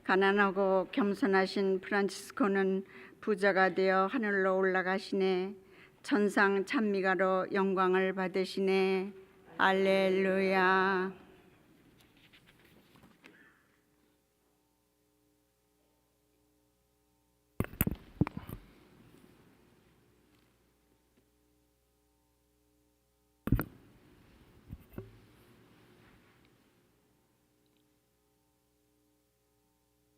가난하고 겸손하신 프란치스코는 부자가 되어 하늘로 올라가시네. 천상 찬미가로 영광을 받으시네. 할렐루야.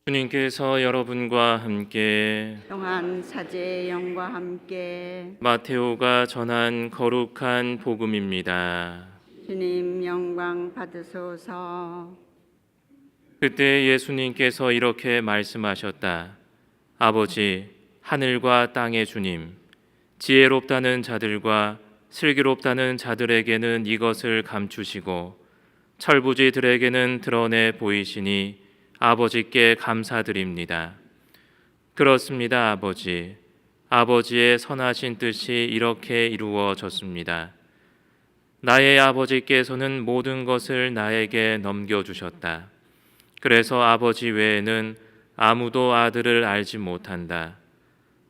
주님께서 여러분과 함께 영한 사제의 영과 함께 마테오가 전한 거룩한 복음입니다. 주님 영광 받으소서. 그때 예수님께서 이렇게 말씀하셨다. 아버지, 하늘과 땅의 주님, 지혜롭다는 자들과 슬기롭다는 자들에게는 이것을 감추시고 철부지들에게는 드러내 보이시니 아버지께 감사드립니다. 그렇습니다, 아버지. 아버지의 선하신 뜻이 이렇게 이루어졌습니다. 나의 아버지께서는 모든 것을 나에게 넘겨주셨다. 그래서 아버지 외에는 아무도 아들을 알지 못한다.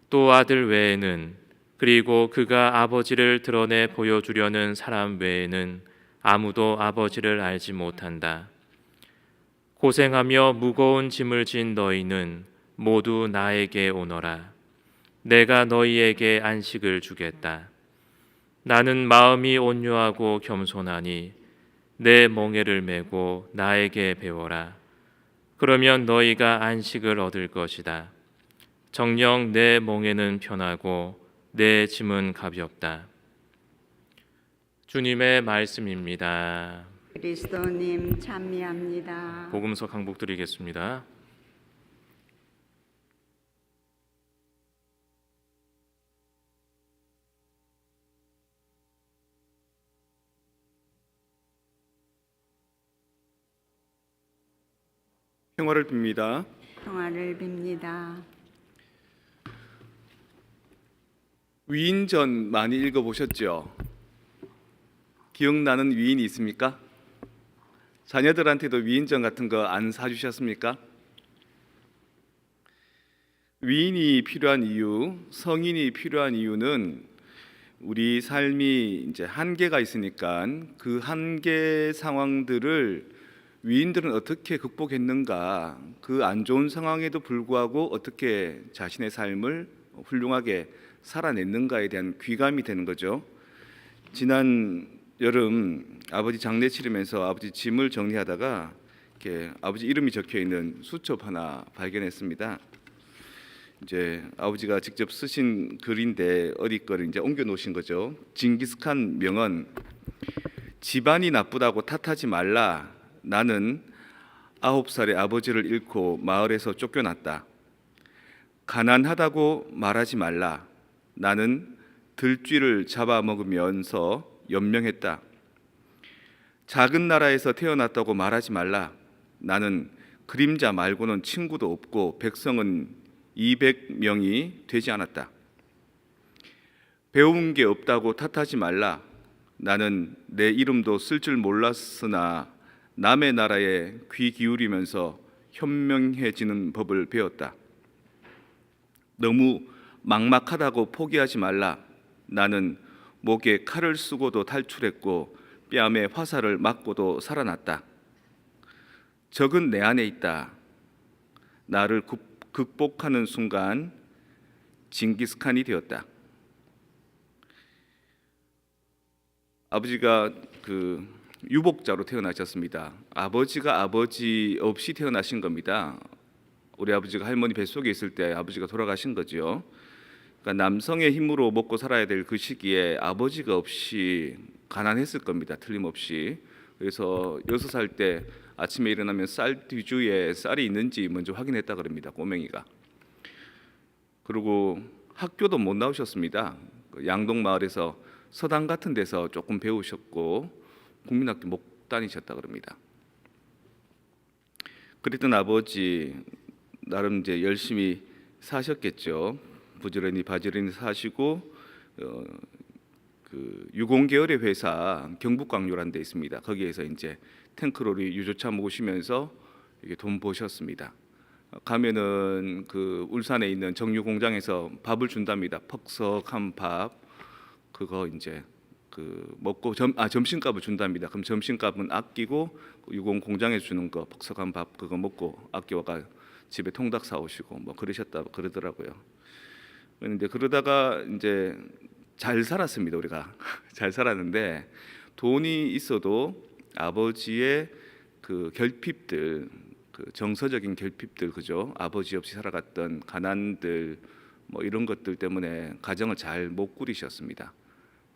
또 아들 외에는, 그리고 그가 아버지를 드러내 보여주려는 사람 외에는 아무도 아버지를 알지 못한다. 고생하며 무거운 짐을 진 너희는 모두 나에게 오너라. 내가 너희에게 안식을 주겠다. 나는 마음이 온유하고 겸손하니 내 멍에를 메고 나에게 배워라. 그러면 너희가 안식을 얻을 것이다. 정녕 내 멍에는 편하고 내 짐은 가볍다. 주님의 말씀입니다. 그리스도님 찬미합니다. 복음서 강복드리겠습니다. 평화를 빕니다. 평화를 빕니다. 위인전 많이 읽어보셨죠? 기억나는 위인이 있습니까? 자녀들한테도 위인전 같은 거 안 사주셨습니까? 위인이 필요한 이유, 성인이 필요한 이유는 우리 삶이 이제 한계가 있으니까 그 한계 상황들을 위인들은 어떻게 극복했는가, 그 안 좋은 상황에도 불구하고 어떻게 자신의 삶을 훌륭하게 살아냈는가에 대한 귀감이 되는 거죠. 지난 여름 아버지 장례 치르면서 아버지 짐을 정리하다가 이렇게 아버지 이름이 적혀 있는 수첩 하나 발견했습니다. 이제 아버지가 직접 쓰신 글인데 어디 거를 이제 옮겨 놓으신 거죠. 징기스칸 명언: 집안이 나쁘다고 탓하지 말라. 나는 9살에 아버지를 잃고 마을에서 쫓겨났다. 가난하다고 말하지 말라. 나는 들쥐를 잡아먹으면서 연명했다. 작은 나라에서 태어났다고 말하지 말라. 나는 그림자 말고는 친구도 없고 백성은 200명이 되지 않았다. 배운 게 없다고 탓하지 말라. 나는 내 이름도 쓸 줄 몰랐으나 남의 나라에 귀 기울이면서 현명해지는 법을 배웠다. 너무 막막하다고 포기하지 말라. 나는 목에 칼을 쓰고도 탈출했고 뺨에 화살을 맞고도 살아났다. 적은 내 안에 있다. 나를 극복하는 순간 징기스칸이 되었다. 아버지가 유복자로 태어나셨습니다. 아버지가 아버지 없이 태어나신 겁니다. 우리 아버지가 할머니 뱃속에 있을 때 아버지가 돌아가신 거죠. 그러니까 남성의 힘으로 먹고 살아야 될 그 시기에 아버지가 없이 가난했을 겁니다. 틀림없이. 그래서 6살 때 아침에 일어나면 쌀 뒤주에 쌀이 있는지 먼저 확인했다 그럽니다. 꼬맹이가. 그리고 학교도 못 나오셨습니다. 양동 마을에서 서당 같은 데서 조금 배우셨고 국민학교 못 다니셨다 그럽니다. 그랬던 아버지 나름 이제 열심히 사셨겠죠. 부지런히 바지런히 사시고 그 유공계열의 회사 경북광유라는 데 있습니다. 거기에서 이제 탱크로리 유조차 모시면서 이게 돈 버셨습니다. 가면은 그 울산에 있는 정유 공장에서 밥을 준답니다. 퍽석한 밥. 그거 이제 그 먹고 점심값을 준답니다. 그럼 점심값은 아끼고 유공 공장에서 주는 거 퍽석한 밥 그거 먹고 아껴가 집에 통닭 사 오시고 뭐 그러셨다 그러더라고요. 그런데 그러다가 이제 잘 살았습니다. 우리가 잘 살았는데 돈이 있어도 아버지의 그 결핍들, 그 정서적인 결핍들, 그죠? 아버지 없이 살아갔던 가난들 뭐 이런 것들 때문에 가정을 잘 못 꾸리셨습니다.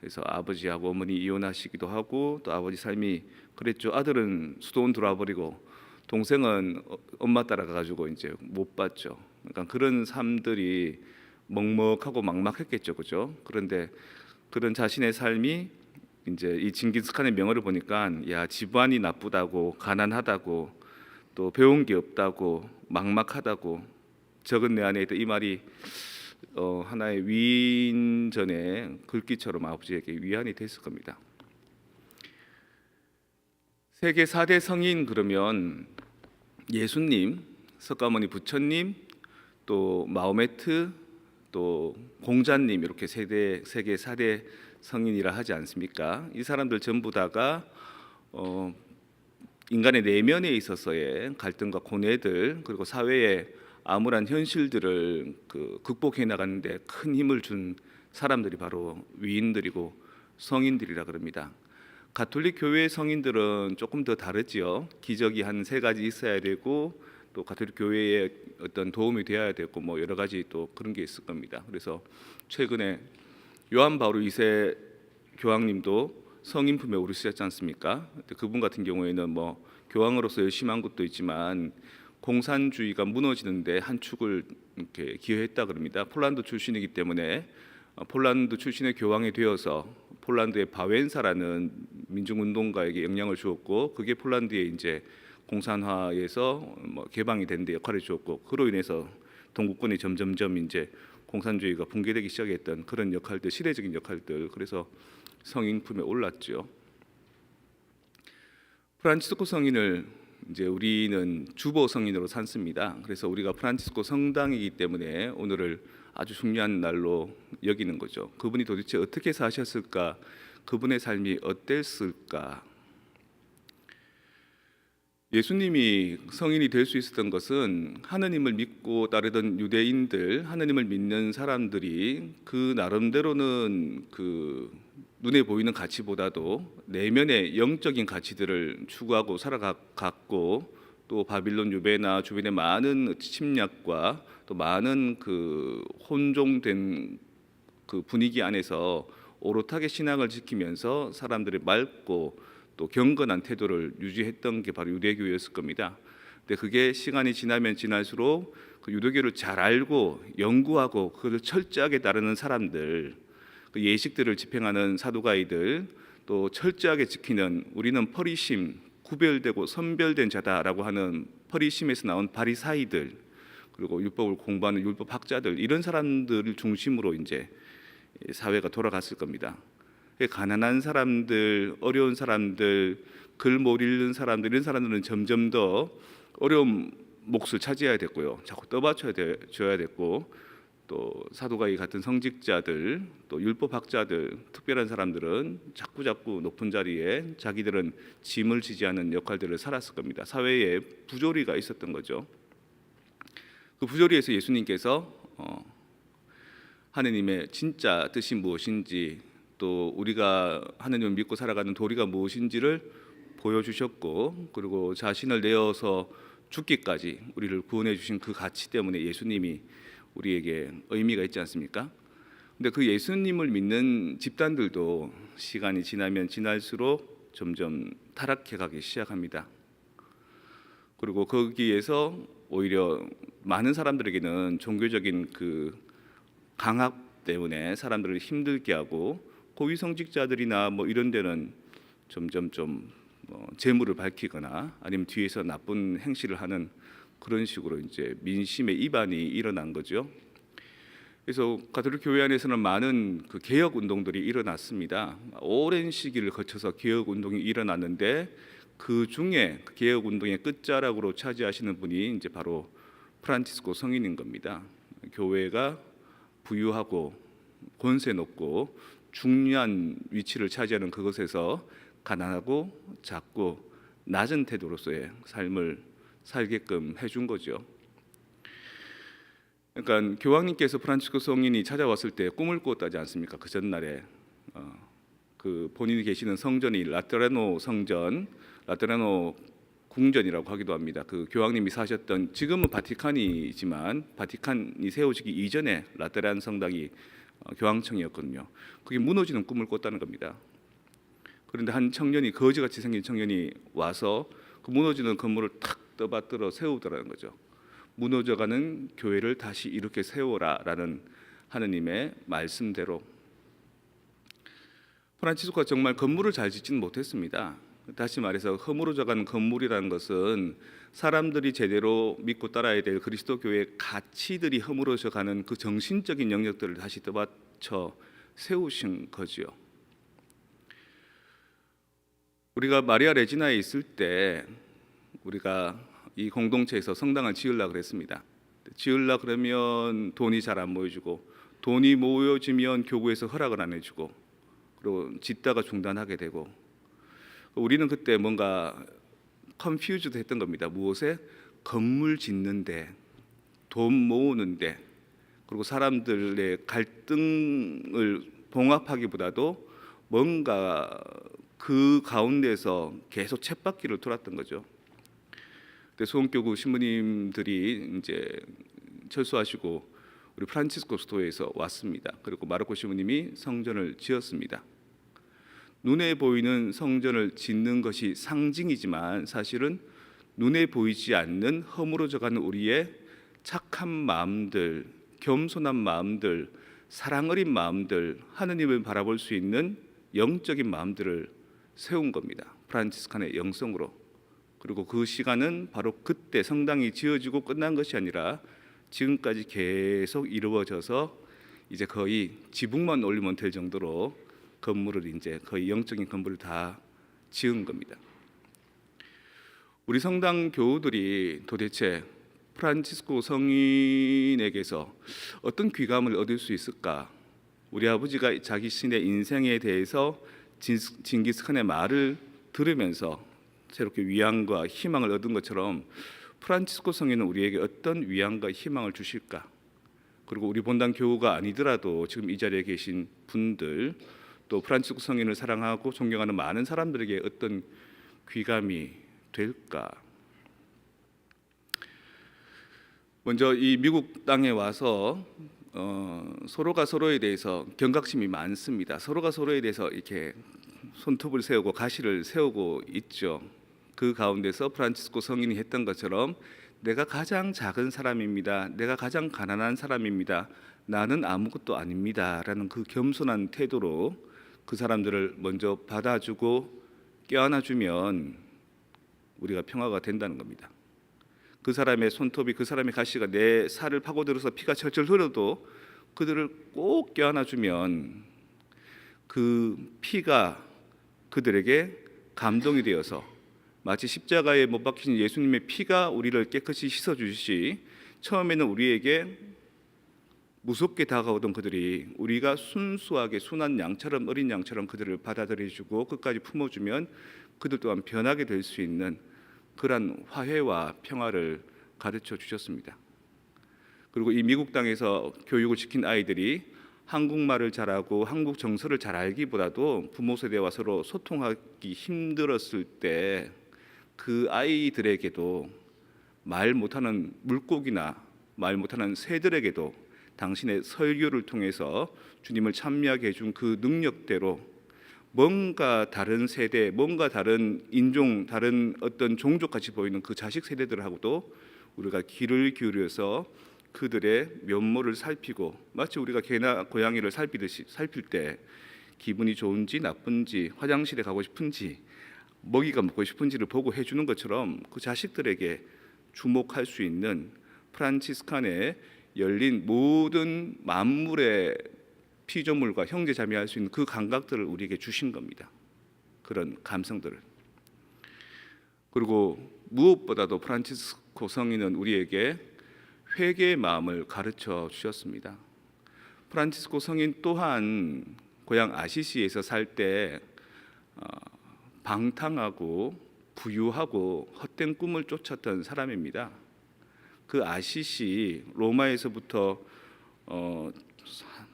그래서 아버지하고 어머니 이혼하시기도 하고 또 아버지 삶이 그랬죠. 아들은 수도원 들어와 버리고 동생은 엄마 따라가가지고 이제 못 봤죠. 그러니까 그런 삶들이 먹먹하고 막막했겠죠, 그죠? 그런데 그런 자신의 삶이 이제 이 징기스칸의 명언을 보니까 야 집안이 나쁘다고 가난하다고 또 배운 게 없다고 막막하다고 적은 내 안에 있던 이 말이 하나의 위인전의 글귀처럼 아버지에게 위안이 됐을 겁니다. 세계 4대 성인 그러면 예수님, 석가모니 부처님, 또 마호메트, 또 공자님 이렇게 세계 4대 성인이라 하지 않습니까? 이 사람들 전부 다가 인간의 내면에 있어서의 갈등과 고뇌들 그리고 사회의 암울한 현실들을 극복해 나가는데 큰 힘을 준 사람들이 바로 위인들이고 성인들이라 그럽니다. 가톨릭 교회의 성인들은 조금 더 다르지요. 기적이 한 3가지 있어야 되고 또 가톨릭 교회에 어떤 도움이 되어야 되고 뭐 여러 가지 또 그런 게 있을 겁니다. 그래서 최근에 요한 바울 2세 교황님도 성인 품에 오르셨지 않습니까? 그분 같은 경우에는 뭐 교황으로서 열심히 한 것도 있지만 공산주의가 무너지는데 한 축을 이렇게 기여했다 그럽니다. 폴란드 출신이기 때문에 폴란드 출신의 교황이 되어서 폴란드의 바웬사라는 민중운동가에게 영향을 주었고 그게 폴란드에 이제 공산화에서 뭐 개방이 된 데 역할을 주었고 그로 인해서 동구권이 점점점 이제 공산주의가 붕괴되기 시작했던 그런 역할들, 시대적인 역할들. 그래서 성인 품에 올랐죠. 프란치스코 성인을 이제 우리는 주보 성인으로 삼습니다. 그래서 우리가 프란치스코 성당이기 때문에 오늘을 아주 중요한 날로 여기는 거죠. 그분이 도대체 어떻게 사셨을까? 그분의 삶이 어땠을까? 예수님이 성인이 될 수 있었던 것은 하느님을 믿고 따르던 유대인들, 하느님을 믿는 사람들이 그 나름대로는 그 눈에 보이는 가치보다도 내면의 영적인 가치들을 추구하고 살아갔고 또 바빌론 유배나 주변의 많은 침략과 또 많은 그 혼종된 그 분위기 안에서 오롯하게 신앙을 지키면서 사람들의 맑고 또 경건한 태도를 유지했던 게 바로 유대교였을 겁니다. 근데 그게 시간이 지나면 지날수록 그 유대교를 잘 알고 연구하고 그걸 철저하게 따르는 사람들, 그 예식들을 집행하는 사두가이들, 또 철저하게 지키는 우리는 퍼리심, 구별되고 선별된 자다라고 하는 퍼리심에서 나온 바리사이들, 그리고 율법을 공부하는 율법학자들 이런 사람들을 중심으로 이제 사회가 돌아갔을 겁니다. 가난한 사람들, 어려운 사람들, 글 못 읽는 사람들 이런 사람들은 점점 더 어려운 몫을 차지해야 됐고요. 자꾸 떠받쳐줘야 됐고 또 사도가이 같은 성직자들, 또 율법학자들, 특별한 사람들은 자꾸 높은 자리에 자기들은 짐을 지지 않은 역할들을 살았을 겁니다. 사회에 부조리가 있었던 거죠. 그 부조리에서 예수님께서 하느님의 진짜 뜻이 무엇인지 또 우리가 하느님을 믿고 살아가는 도리가 무엇인지를 보여주셨고 그리고 자신을 내어서 죽기까지 우리를 구원해 주신 그 가치 때문에 예수님이 우리에게 의미가 있지 않습니까? 근데 그 예수님을 믿는 집단들도 시간이 지나면 지날수록 점점 타락해 가기 시작합니다. 그리고 거기에서 오히려 많은 사람들에게는 종교적인 그 강압 때문에 사람들을 힘들게 하고 고위성직자들이나 뭐 이런 데는 점점 좀 재물을 밝히거나 아니면 뒤에서 나쁜 행실을 하는 그런 식으로 이제 민심의 이반이 일어난 거죠. 그래서 가톨릭 교회 안에서는 많은 그 개혁 운동들이 일어났습니다. 오랜 시기를 거쳐서 개혁 운동이 일어났는데 그 중에 개혁 운동의 끝자락으로 차지하시는 분이 이제 바로 프란치스코 성인인 겁니다. 교회가 부유하고 권세 높고 중요한 위치를 차지하는 그것에서 가난하고 작고 낮은 태도로서의 삶을 살게끔 해준 거죠. 그러니까 교황님께서 프란치스코 성인이 찾아왔을 때 꿈을 꾸었다지 않습니까? 그 전날에 그 본인이 계시는 성전이 라테라노 성전, 라테라노 궁전이라고 하기도 합니다. 그 교황님이 사셨던, 지금은 바티칸이지만 바티칸이 세워지기 이전에 라테란 성당이 교황청이었거든요. 그게 무너지는 꿈을 꿨다는 겁니다. 그런데 한 청년이, 거지같이 생긴 청년이 와서 그 무너지는 건물을 탁 떠받들어 세우더라는 거죠. 무너져가는 교회를 다시 이렇게 세워라라는 하느님의 말씀대로 프란치스코가 정말 건물을 잘 짓지는 못했습니다. 다시 말해서 허물어져가는 건물이라는 것은 사람들이 제대로 믿고 따라야 될 그리스도 교회의 가치들이 허물어져가는 그 정신적인 영역들을 다시 떠받쳐 세우신 거지요. 우리가 마리아 레지나에 있을 때 우리가 이 공동체에서 성당을 지으려고 그랬습니다. 지으려고 그러면 돈이 잘 안 모여지고, 돈이 모여지면 교구에서 허락을 안 해주고, 그리고 짓다가 중단하게 되고, 우리는 그때 뭔가 컨퓨즈드 했던 겁니다. 무엇에? 건물 짓는데, 돈 모으는데, 그리고 사람들의 갈등을 봉합하기보다도 뭔가 그 가운데서 계속 쳇바퀴를 돌았던 거죠. 그때 소원교구 신부님들이 이제 철수하시고 우리 프란치스코 수도에서 왔습니다. 그리고 마르코 신부님이 성전을 지었습니다. 눈에 보이는 성전을 짓는 것이 상징이지만 사실은 눈에 보이지 않는 허물어져가는 우리의 착한 마음들, 겸손한 마음들, 사랑 어린 마음들, 하느님을 바라볼 수 있는 영적인 마음들을 세운 겁니다. 프란치스칸의 영성으로. 그리고 그 시간은 바로 그때 성당이 지어지고 끝난 것이 아니라 지금까지 계속 이루어져서 이제 거의 지붕만 올리면 될 정도로 건물을 이제 거의 영적인 건물을 다 지은 겁니다. 우리 성당 교우들이 도대체 프란치스코 성인에게서 어떤 귀감을 얻을 수 있을까? 우리 아버지가 자기 신의 인생에 대해서 징기스칸의 말을 들으면서 새롭게 위안과 희망을 얻은 것처럼 프란치스코 성인은 우리에게 어떤 위안과 희망을 주실까? 그리고 우리 본당 교우가 아니더라도 지금 이 자리에 계신 분들, 또 프란치스코 성인을 사랑하고 존경하는 많은 사람들에게 어떤 귀감이 될까? 먼저 이 미국 땅에 와서 서로가 서로에 대해서 경각심이 많습니다. 서로가 서로에 대해서 이렇게 손톱을 세우고 가시를 세우고 있죠. 그 가운데서 프란치스코 성인이 했던 것처럼 내가 가장 작은 사람입니다. 내가 가장 가난한 사람입니다. 나는 아무것도 아닙니다. 라는 그 겸손한 태도로 그 사람들을 먼저 받아주고 껴안아주면 우리가 평화가 된다는 겁니다. 그 사람의 손톱이, 그 사람의 가시가 내 살을 파고들어서 피가 철철 흘러도 그들을 꼭 껴안아주면 그 피가 그들에게 감동이 되어서 마치 십자가에 못 박히신 예수님의 피가 우리를 깨끗이 씻어주듯이 처음에는 우리에게 무섭게 다가오던 그들이 우리가 순수하게 순한 양처럼, 어린 양처럼 그들을 받아들여주고 끝까지 품어주면 그들 또한 변하게 될 수 있는 그러한 화해와 평화를 가르쳐 주셨습니다. 그리고 이 미국 땅에서 교육을 시킨 아이들이 한국말을 잘하고 한국 정서를 잘 알기보다도 부모 세대와 서로 소통하기 힘들었을 때 그 아이들에게도 말 못하는 물고기나 말 못하는 새들에게도 당신의 설교를 통해서 주님을 찬미하게 해준 그 능력대로 뭔가 다른 세대, 뭔가 다른 인종, 다른 어떤 종족같이 보이는 그 자식 세대들하고도 우리가 귀를 기울여서 그들의 면모를 살피고, 마치 우리가 개나 고양이를 살필 때 기분이 좋은지 나쁜지, 화장실에 가고 싶은지, 먹이가 먹고 싶은지를 보고 해주는 것처럼 그 자식들에게 주목할 수 있는 프란치스칸의 열린 모든 만물의 피조물과 형제자매할 수 있는 그 감각들을 우리에게 주신 겁니다. 그런 감성들을. 그리고 무엇보다도 프란치스코 성인은 우리에게 회개의 마음을 가르쳐 주셨습니다. 프란치스코 성인 또한 고향 아시시에서 살 때 방탕하고 부유하고 헛된 꿈을 쫓았던 사람입니다. 그 아시시 로마에서부터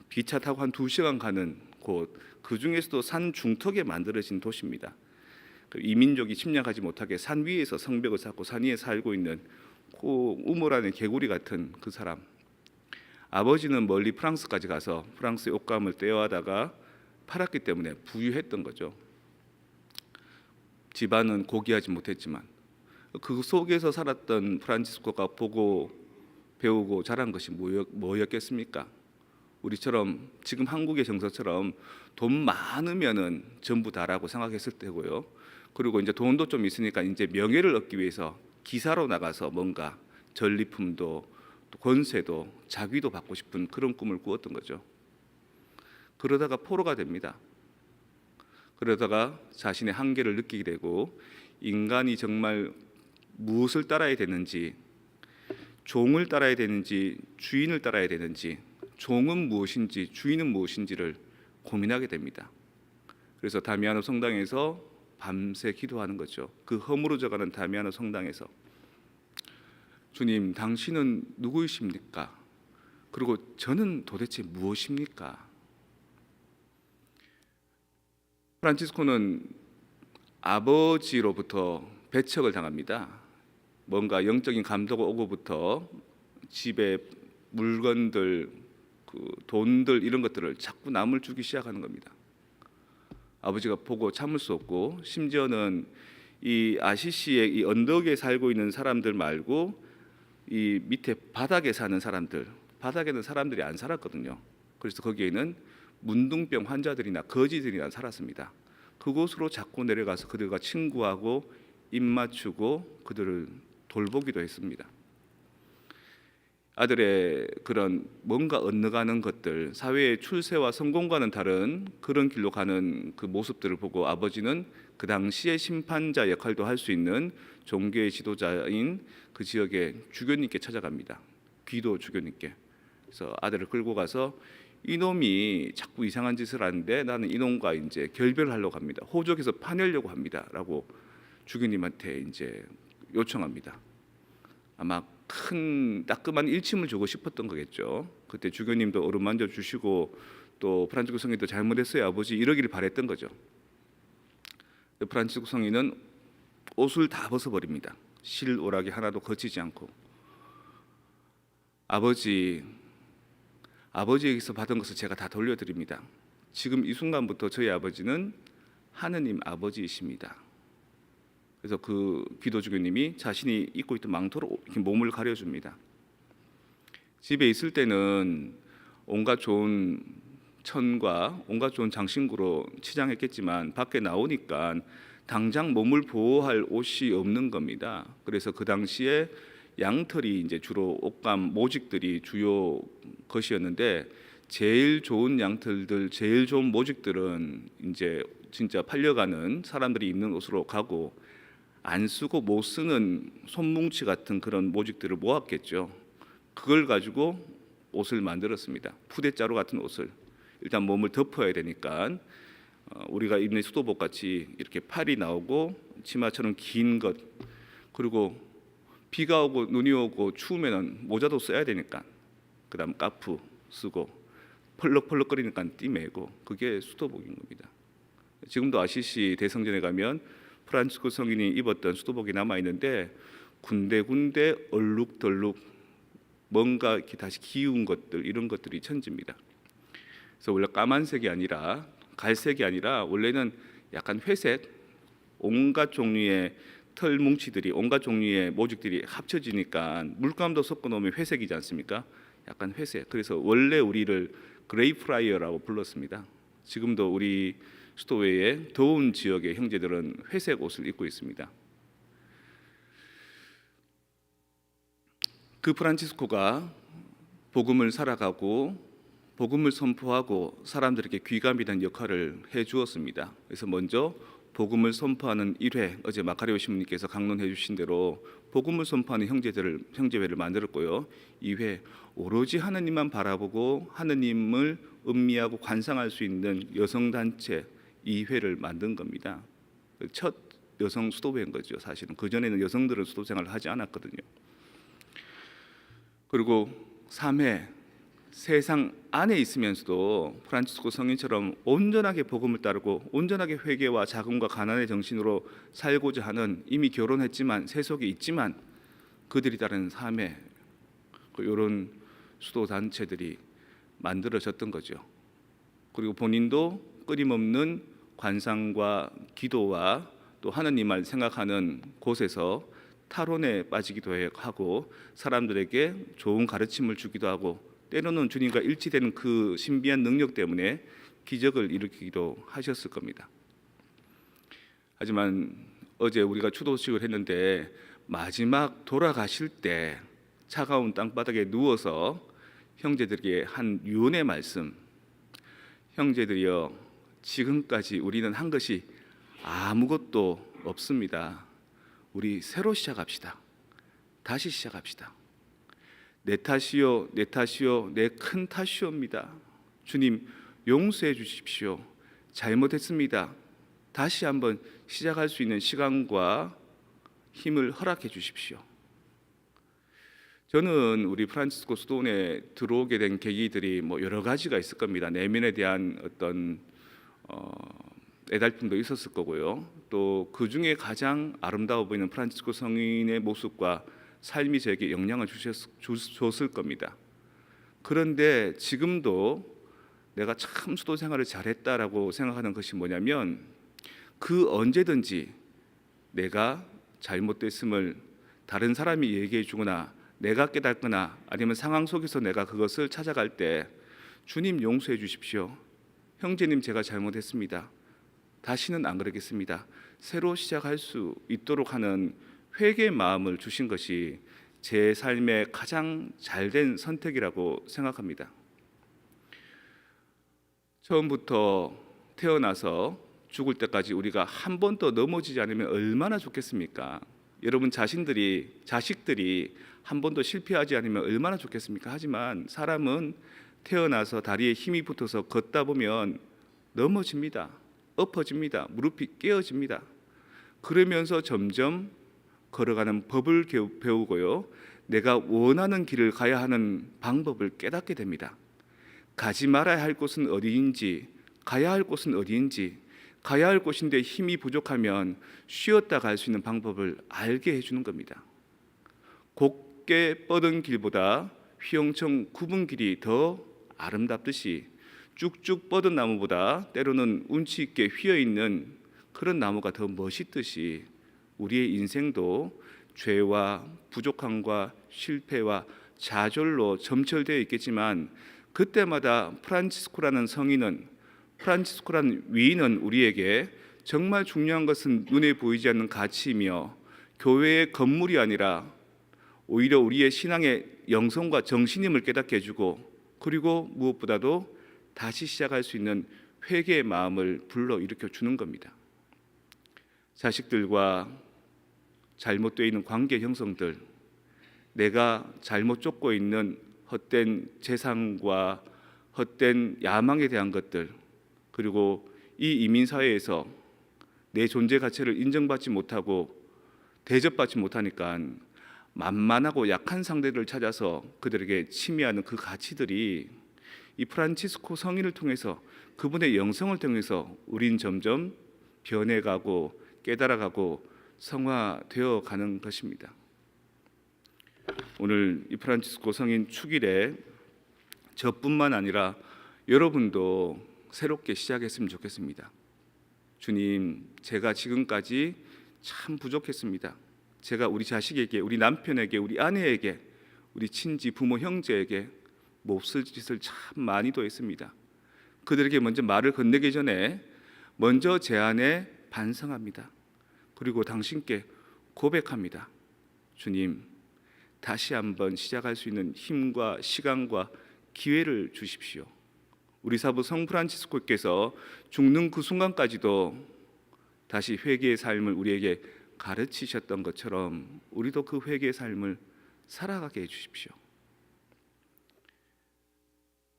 기차 타고 한 2시간 가는 곳, 그 중에서도 산 중턱에 만들어진 도시입니다. 이민족이 침략하지 못하게 산 위에서 성벽을 쌓고 산 위에 살고 있는 그 우물안의 개구리 같은 그 사람. 아버지는 멀리 프랑스까지 가서 프랑스의 옷감을 떼어하다가 팔았기 때문에 부유했던 거죠. 집안은 고귀하지 못했지만 그 속에서 살았던 프란치스코가 보고 배우고 자란 것이 뭐였겠습니까? 우리처럼 지금 한국의 정서처럼 돈 많으면은 전부 다라고 생각했을 때고요. 그리고 이제 돈도 좀 있으니까 이제 명예를 얻기 위해서 기사로 나가서 뭔가 전리품도 또 권세도 자귀도 받고 싶은 그런 꿈을 꾸었던 거죠. 그러다가 포로가 됩니다. 그러다가 자신의 한계를 느끼게 되고 인간이 정말 무엇을 따라야 되는지, 종을 따라야 되는지 주인을 따라야 되는지, 종은 무엇인지 주인은 무엇인지를 고민하게 됩니다. 그래서 다미아노 성당에서 밤새 기도하는 거죠. 그 허물어져가는 다미아노 성당에서 주님, 당신은 누구이십니까? 그리고 저는 도대체 무엇입니까? 프란치스코는 아버지로부터 배척을 당합니다. 뭔가 영적인 감도가 오고부터 집에 물건들, 돈들 이런 것들을 자꾸 남을 주기 시작하는 겁니다. 아버지가 보고 참을 수 없고 심지어는 이 아시시의 이 언덕에 살고 있는 사람들 말고 이 밑에 바닥에 사는 사람들, 바닥에는 사람들이 안 살았거든요. 그래서 거기에는 문둥병 환자들이나 거지들이나 살았습니다. 그곳으로 자꾸 내려가서 그들과 친구하고 입 맞추고 그들을 돌보기도 했습니다. 아들의 그런 뭔가 엇나가는 것들, 사회의 출세와 성공과는 다른 그런 길로 가는 그 모습들을 보고 아버지는 그 당시의 심판자 역할도 할 수 있는 종교의 지도자인 그 지역의 주교님께 찾아갑니다. 귀도 주교님께. 그래서 아들을 끌고 가서 이놈이 자꾸 이상한 짓을 하는데 나는 이놈과 이제 결별을 하려고 합니다. 호적에서 파내려고 합니다라고 주교님한테 이제 요청합니다. 아마 큰 따끔한 일침을 주고 싶었던 거겠죠. 그때 주교님도 어루만져 주시고 또 프란치스코 성인도 잘못했어요 아버지 이러기를 바랬던 거죠. 프란치스코 성인은 옷을 다 벗어버립니다. 실오라기 하나도 거치지 않고 아버지에게서 받은 것을 제가 다 돌려드립니다. 지금 이 순간부터 저희 아버지는 하느님 아버지이십니다. 그래서 그 기도주교님이 자신이 입고 있던 망토로 이렇게 몸을 가려줍니다. 집에 있을 때는 온갖 좋은 천과 온갖 좋은 장신구로 치장했겠지만 밖에 나오니까 당장 몸을 보호할 옷이 없는 겁니다. 그래서 그 당시에 양털이 이제 주로 옷감 모직들이 주요 것이었는데 제일 좋은 양털들, 제일 좋은 모직들은 이제 진짜 팔려가는 사람들이 입는 옷으로 가고 안 쓰고 못 쓰는 손뭉치 같은 그런 모직들을 모았겠죠. 그걸 가지고 옷을 만들었습니다. 푸대자루 같은 옷을 일단 몸을 덮어야 되니까 우리가 입는 수도복 같이 이렇게 팔이 나오고 치마처럼 긴 것 그리고 비가 오고 눈이 오고 추우면은 모자도 써야 되니까 그다음 까프 쓰고 펄럭펄럭거리니까 띠매고 그게 수도복인 겁니다. 지금도 아시시 대성전에 가면 프란치스코 성인이 입었던 수도복이 남아 있는데 군데군데 얼룩덜룩 뭔가 이렇게 다시 기운 것들 이런 것들이 천지입니다. 그래서 원래 까만색이 아니라 갈색이 아니라 원래는 약간 회색 온갖 종류의 털 뭉치들이 온갖 종류의 모직들이 합쳐지니까 물감도 섞어 놓으면 회색이지 않습니까? 약간 회색. 그래서 원래 우리를 그레이프라이어라고 불렀습니다. 지금도 우리 수도 외에 더운 지역의 형제들은 회색 옷을 입고 있습니다. 그 프란치스코가 복음을 살아가고 복음을 선포하고 사람들에게 귀감이 된 역할을 해 주었습니다. 그래서 먼저 복음을 선포하는 1회, 어제 마카리오 신부님께서 강론해 주신 대로 복음을 선포하는 형제회를 만들었고요. 2회, 오로지 하느님만 바라보고 하느님을 음미하고 관상할 수 있는 여성단체 2회를 만든 겁니다. 첫 여성 수도회인 거죠. 사실은 그전에는 여성들은 수도 생활을 하지 않았거든요. 그리고 3회, 세상 안에 있으면서도 프란치스코 성인처럼 온전하게 복음을 따르고 온전하게 회개와 자금과 가난의 정신으로 살고자 하는, 이미 결혼했지만 세속에 있지만 그들이 따르는 3회, 이런 수도 단체들이 만들어졌던 거죠. 그리고 본인도 끊임없는 관상과 기도와 또 하느님을 생각하는 곳에서 탈원에 빠지기도 하고 사람들에게 좋은 가르침을 주기도 하고 때로는 주님과 일치되는 그 신비한 능력 때문에 기적을 일으키기도 하셨을 겁니다. 하지만 어제 우리가 추도식을 했는데 마지막 돌아가실 때 차가운 땅바닥에 누워서 형제들에게 한 유언의 말씀, 형제들이여 지금까지 우리는 한 것이 아무것도 없습니다. 우리 새로 시작합시다. 다시 시작합시다. 내 탓이요, 내 탓이요, 내 큰 탓이옵니다. 주님 용서해 주십시오. 잘못했습니다. 다시 한번 시작할 수 있는 시간과 힘을 허락해 주십시오. 저는 우리 프란치스코 수도원에 들어오게 된 계기들이 여러 가지가 있을 겁니다. 내면에 대한 어떤 애달픔도 있었을 거고요. 또 그 중에 가장 아름다워 보이는 프란치스코 성인의 모습과 삶이 저에게 영향을 줬을 겁니다. 그런데 지금도 내가 참 수도 생활을 잘했다라고 생각하는 것이 뭐냐면, 그 언제든지 내가 잘못됐음을 다른 사람이 얘기해 주거나 내가 깨닫거나 아니면 상황 속에서 내가 그것을 찾아갈 때 주님 용서해 주십시오. 형제님 제가 잘못했습니다. 다시는 안 그러겠습니다. 새로 시작할 수 있도록 하는 회개의 마음을 주신 것이 제 삶의 가장 잘된 선택이라고 생각합니다. 처음부터 태어나서 죽을 때까지 우리가 한 번도 넘어지지 않으면 얼마나 좋겠습니까? 여러분 자식들이 한 번도 실패하지 않으면 얼마나 좋겠습니까? 하지만 사람은 태어나서 다리에 힘이 붙어서 걷다 보면 넘어집니다. 엎어집니다. 무릎이 깨어집니다. 그러면서 점점 걸어가는 법을 배우고요. 내가 원하는 길을 가야 하는 방법을 깨닫게 됩니다. 가지 말아야 할 곳은 어디인지, 가야 할 곳은 어디인지, 가야 할 곳인데 힘이 부족하면 쉬었다 갈 수 있는 방법을 알게 해주는 겁니다. 곱게 뻗은 길보다 휘영청 굽은 길이 더 아름답듯이 쭉쭉 뻗은 나무보다 때로는 운치 있게 휘어있는 그런 나무가 더 멋있듯이 우리의 인생도 죄와 부족함과 실패와 좌절로 점철되어 있겠지만 그때마다 프란치스코라는 위인은 우리에게 정말 중요한 것은 눈에 보이지 않는 가치이며 교회의 건물이 아니라 오히려 우리의 신앙의 영성과 정신임을 깨닫게 해주고, 그리고 무엇보다도 다시 시작할 수 있는 회개의 마음을 불러일으켜 주는 겁니다. 자식들과 잘못되어 있는 관계 형성들, 내가 잘못 쫓고 있는 헛된 재산과 헛된 야망에 대한 것들, 그리고 이 이민사회에서 내 존재 가치를 인정받지 못하고 대접받지 못하니까 만만하고 약한 상대들을 찾아서 그들에게 침해하는 그 가치들이 이 프란치스코 성인을 통해서, 그분의 영성을 통해서 우린 점점 변해가고 깨달아가고 성화되어 가는 것입니다. 오늘 이 프란치스코 성인 축일에 저뿐만 아니라 여러분도 새롭게 시작했으면 좋겠습니다. 주님, 제가 지금까지 참 부족했습니다. 제가 우리 자식에게, 우리 남편에게, 우리 아내에게, 우리 친지, 부모, 형제에게 몹쓸 짓을 참 많이도 했습니다. 그들에게 먼저 말을 건네기 전에 먼저 제 안에 반성합니다. 그리고 당신께 고백합니다. 주님, 다시 한번 시작할 수 있는 힘과 시간과 기회를 주십시오. 우리 사부 성 프란치스코께서 죽는 그 순간까지도 다시 회개의 삶을 우리에게 가르치셨던 것처럼 우리도 그 회개의 삶을 살아가게 해주십시오.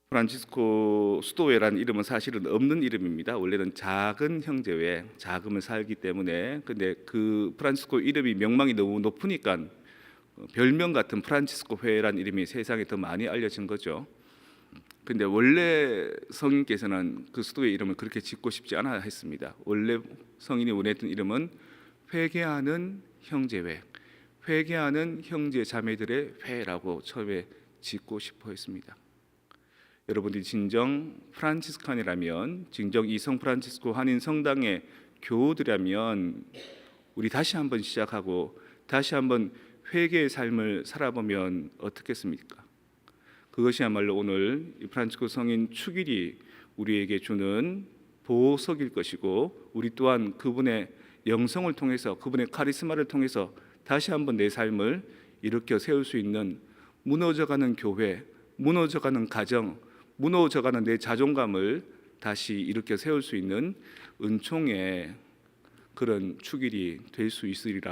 프란치스코 수도회라는 이름은 사실은 없는 이름입니다. 원래는 작은 형제회, 자금을 살기 때문에. 근데 그 프란치스코 이름이 명망이 너무 높으니까 별명 같은 프란치스코 회라는 이름이 세상에 더 많이 알려진 거죠. 근데 원래 성인께서는 그 수도의 이름을 그렇게 짓고 싶지 않아 했습니다. 원래 성인이 원했던 이름은 회개하는 형제회, 회개하는 형제 자매들의 회라고 처음에 짓고 싶어 했습니다. 여러분들이 진정 프란치스칸이라면, 진정 이성 프란치스코 한인 성당의 교우들이라면 우리 다시 한번 시작하고 다시 한번 회개의 삶을 살아보면 어떻겠습니까? 그것이야말로 오늘 이 프란치스코 성인 축일이 우리에게 주는 보석일 것이고, 우리 또한 그분의 영성을 통해서, 그분의 카리스마를 통해서 다시 한번 내 삶을 일으켜 세울 수 있는, 무너져가는 교회, 무너져가는 가정, 무너져가는 내 자존감을 다시 일으켜 세울 수 있는 은총의 그런 축일이 될 수 있으리라